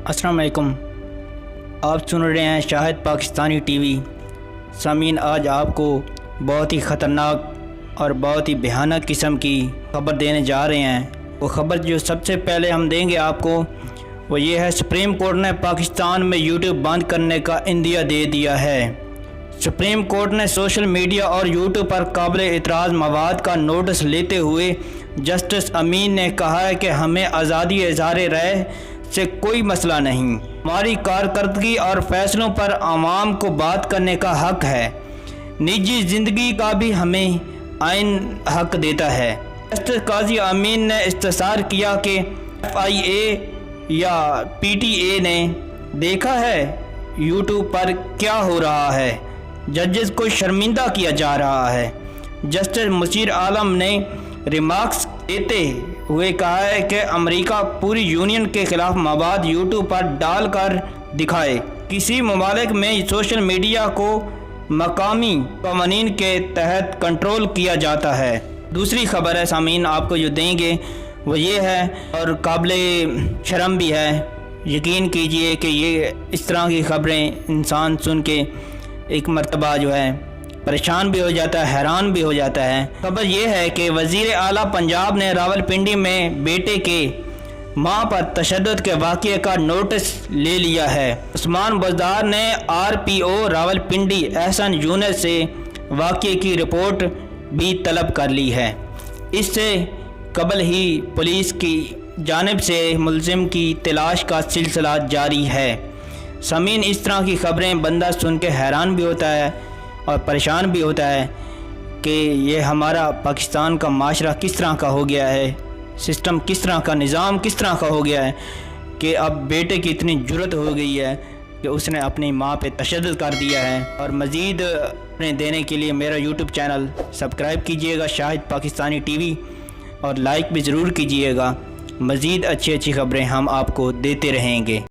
अस्सलाम वालेकुम। आप सुन रहे हैं शाहिद पाकिस्तानी टीवी। सामीन, आज आपको बहुत ही ख़तरनाक और बहुत ही भयानक किस्म की खबर देने जा रहे हैं। वो खबर जो सबसे पहले हम देंगे आपको वो ये है, सुप्रीम कोर्ट ने पाकिस्तान में यूट्यूब बंद करने का इंदिया दे दिया है। सुप्रीम कोर्ट ने सोशल मीडिया और यूट्यूब पर काबिल एतराज़ मवाद का नोटिस लेते हुए जस्टिस अमीन ने कहा है कि हमें आज़ादी इज़हार राय से कोई मसला नहीं, हमारी कारकर्दगी और फैसलों पर आवाम को बात करने का हक है, निजी ज़िंदगी का भी हमें आइन हक देता है। जस्टिस काजी अमीन ने इस्तफसार किया कि FIA या PTA ने देखा है यूट्यूब पर क्या हो रहा है, जजेस को शर्मिंदा किया जा रहा है। जस्टिस मुशीर आलम ने रिमार्क्स देते हुए कहा है कि अमेरिका पूरी यूनियन के खिलाफ मवाद यूट्यूब पर डालकर दिखाए। किसी ममालिक में सोशल मीडिया को मकामी कानून के तहत कंट्रोल किया जाता है। दूसरी खबर है सामीन आपको जो देंगे वो ये है, और काबिल शर्म भी है। यकीन कीजिए कि ये इस तरह की खबरें इंसान सुन के एक मर्तबा जो है परेशान भी हो जाता है, हैरान भी हो जाता है। खबर यह है कि वज़ीर आला पंजाब ने रावलपिंडी में बेटे के मां पर तशद्दुद के वाक़े का नोटिस ले लिया है। उस्मान बुज़दार ने RPO रावलपिंडी एहसन यूनुस से वाक़े की रिपोर्ट भी तलब कर ली है। इससे कबल ही पुलिस की जानिब से मुलजिम की तलाश का सिलसिला जारी है। सामीन, इस तरह की खबरें बंदा सुन के हैरान भी होता है और परेशान भी होता है कि ये हमारा पाकिस्तान का माशरा किस तरह का हो गया है, सिस्टम किस तरह का, निज़ाम किस तरह का हो गया है कि अब बेटे की इतनी जुर्रत हो गई है कि उसने अपनी माँ पे तशद्दुद कर दिया है। और मज़ीद देने के लिए मेरा YouTube चैनल सब्सक्राइब कीजिएगा शाहिद पाकिस्तानी टीवी, और लाइक भी ज़रूर कीजिएगा। मज़ीद अच्छी खबरें हम आपको देते रहेंगे।